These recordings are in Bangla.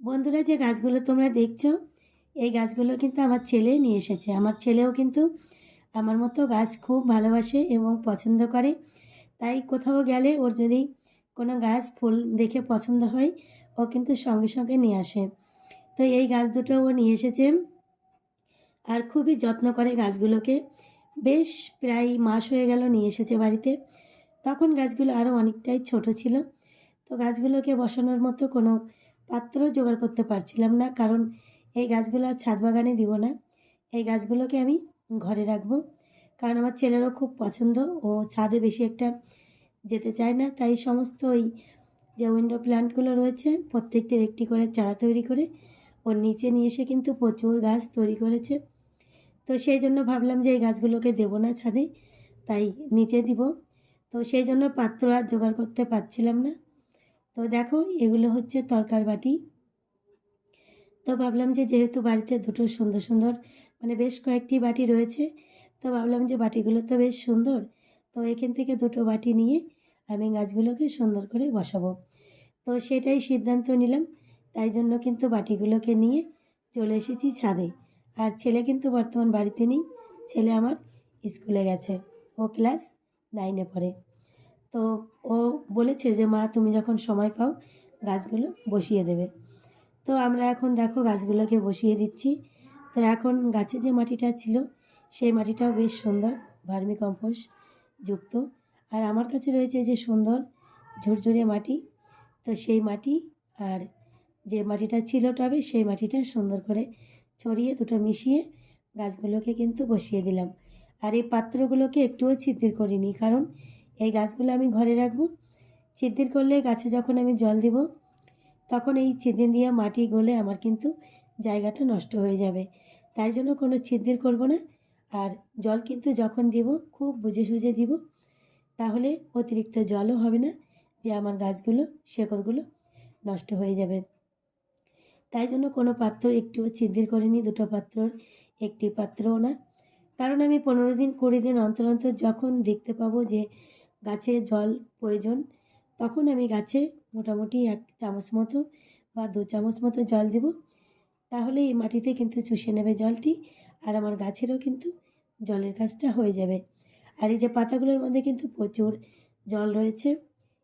বন্ধুরা, যে গাছগুলো তোমরা দেখছো, এই গাছগুলো কিন্তু আমার ছেলে নিয়ে এসেছে। আমার ছেলেও কিন্তু আমার মতো গাছ খুব ভালোবাসে এবং পছন্দ করে। তাই কোথাও গেলে ওর যদি কোনো গাছ ফুল দেখে পছন্দ হয়, ও কিন্তু সঙ্গে সঙ্গে নিয়ে আসে। তো এই গাছ দুটো ও নিয়ে এসেছে আর খুবই যত্ন করে গাছগুলোকে। বেশ প্রায় মাস হয়ে গেল নিয়ে এসেছে বাড়িতে। তখন গাছগুলো আরও অনেকটাই ছোট ছিল। তো গাছগুলোকে বসানোর মতো কোনো পাত্র জোগাড় করতে পারছিলাম না, কারণ এই গাছগুলো আর ছাদ বাগানে দিব না। এই গাছগুলোকে আমি ঘরে রাখবো, কারণ আমার ছেলেরও খুব পছন্দ। ও ছাদে বেশি একটা যেতে চায় না, তাই সমস্ত ওই যে উইন্ডো প্ল্যান্টগুলো রয়েছে প্রত্যেকটির একটি করে চারা তৈরি করে ওর নিচে নিয়ে এসে কিন্তু প্রচুর গাছ তৈরি করেছে। তো সেই জন্য ভাবলাম যে এই গাছগুলোকে দেবো না ছাদে, তাই নিচে দিব। তো সেই জন্য পাত্র আর জোগাড় করতে পারছিলাম না। তো দেখো, এগুলো হচ্ছে তরকার বাটি। তো ভাবলাম যে যেহেতু বাড়িতে দুটো সুন্দর সুন্দর মানে বেশ কয়েকটি বাটি রয়েছে, তো ভাবলাম যে বাটিগুলো তো বেশ সুন্দর। তো এখান থেকে দুটো বাটি নিয়ে আমি গাছগুলোকে সুন্দর করে বসাবো। তো সেটাই সিদ্ধান্ত নিলাম। তাই জন্য কিন্তু বাটিগুলোকে নিয়ে চলে এসেছি ছাদে। আর ছেলে কিন্তু বর্তমান বাড়িতে নেই। ছেলে আমার স্কুলে গেছে। ও ক্লাস 9-এ পড়ে। তো ও বলেছে যে মা, তুমি যখন সময় পাও গাছগুলো বসিয়ে দেবে। তো আমরা এখন দেখো গাছগুলোকে বসিয়ে দিচ্ছি। তো এখন গাছে যে মাটিটা ছিল সেই মাটিটাও বেশ সুন্দর, ভার্মি কম্পোস্ট যুক্ত। আর আমার কাছে রয়েছে যে সুন্দর ঝুরঝুরে মাটি। তো সেই মাটি আর যে মাটিটা ছিল টবে, সেই মাটিটা সুন্দর করে ছড়িয়ে দুটো মিশিয়ে গাছগুলোকে কিন্তু বসিয়ে দিলাম। আর এই পাত্রগুলোকে একটুও ছিদ্র করিনি, কারণ এই গাছগুলো আমি ঘরে রাখবো। ছিদ্র করলে গাছে যখন আমি জল দিব, তখন এই ছিদ্র দিয়ে মাটি গলে আমার কিন্তু জায়গাটা নষ্ট হয়ে যাবে। তাই জন্য কোনো ছিদ্র করব না। আর জল কিন্তু যখন দিব খুব বুঝে সুঝে দিব, তাহলে অতিরিক্ত জলও হবে না যে আমার গাছগুলো শেকড়গুলো নষ্ট হয়ে যাবে। তাই জন্য কোনো পাত্র একটুও ছিদ্র করিনি, দুটো পাত্রর একটি পাত্রও না। কারণ আমি 15 দিন 20 দিন অন্তর অন্তর যখন দেখতে পাবো যে গাছে জল প্রয়োজন, তখন আমি গাছে মোটামুটি 1 চামচ মতো বা 2 চামচ মতো জল দেব। তাহলে এই মাটিতে কিন্তু চুষে নেবে জলটি, আর আমার গাছেরও কিন্তু জলের কাজটা হয়ে যাবে। আর এই যে পাতাগুলোর মধ্যে কিন্তু প্রচুর জল রয়েছে,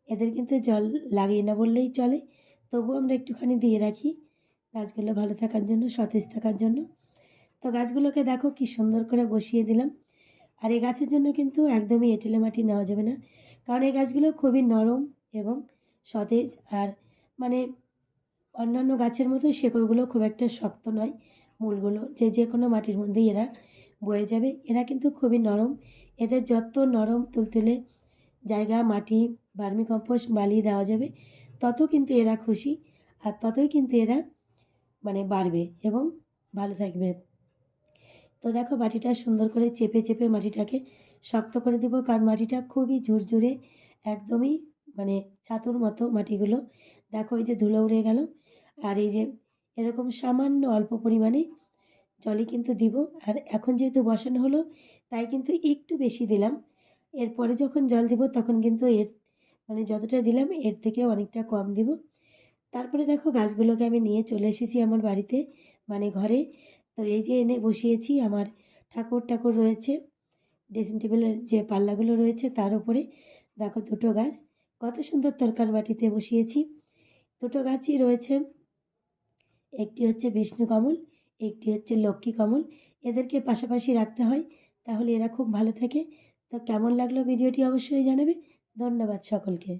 এদের কিন্তু জল লাগে না বললেই চলে। তবুও আমরা একটুখানি দিয়ে রাখি গাছগুলো ভালো থাকার জন্য, সতেজ থাকার জন্য। তো গাছগুলোকে দেখো কি সুন্দর করে বসিয়ে দিলাম। আর এই গাছের জন্য কিন্তু একদমই এঁটেলে মাটি নেওয়া যাবে না, কারণ এই গাছগুলো খুবই নরম এবং সতেজ। আর মানে অন্যান্য গাছের মতো শেকড়গুলো খুব একটা শক্ত নয়। মূলগুলো যে কোনো মাটির মধ্যেই এরা বয়ে যাবে। এরা কিন্তু খুবই নরম। এদের যত নরম তুলতুলে জায়গা, মাটি, ভার্মি কম্পোস্ট, বালি দেওয়া যাবে, তত কিন্তু এরা খুশি। আর ততই কিন্তু এরা মানে বাড়বে এবং ভালো থাকবে। তো দেখো, বাটিটা সুন্দর করে চেপে চেপে মাটিটাকে শক্ত করে দেবো, কারণ মাটিটা খুবই ঝুরঝুরে, একদমই মানে ছাতুর মতো মাটিগুলো। দেখো এই যে ধুলো উড়ে গেল। আর এই যে এরকম সামান্য অল্প পরিমাণে জলই কিন্তু দিব। আর এখন যেহেতু বসানো হলো, তাই কিন্তু একটু বেশি দিলাম। এরপরে যখন জল দিব তখন কিন্তু এর মানে যতটা দিলাম এর থেকে অনেকটা কম দিব। তারপরে দেখো গাছগুলোকে আমি নিয়ে চলে এসেছি আমার বাড়িতে, মানে ঘরে। তো এই যে এনে বসিয়েছি, আমার ঠাকুর ঠাকুর রয়েছে ড্রেসিং টেবিলের যে পাল্লাগুলো রয়েছে তার উপরে। দেখো দুটো গাছ কত সুন্দর তরকার বাটিতে বসিয়েছি। দুটো গাছই রয়েছে, একটি হচ্ছে বিষ্ণু কমল, একটি হচ্ছে লক্ষ্মী কমল। এদেরকে পাশাপাশি রাখতে হয়, তাহলে এরা খুব ভালো থাকে। তো কেমন লাগলো ভিডিওটি অবশ্যই জানাবে। ধন্যবাদ সকলকে।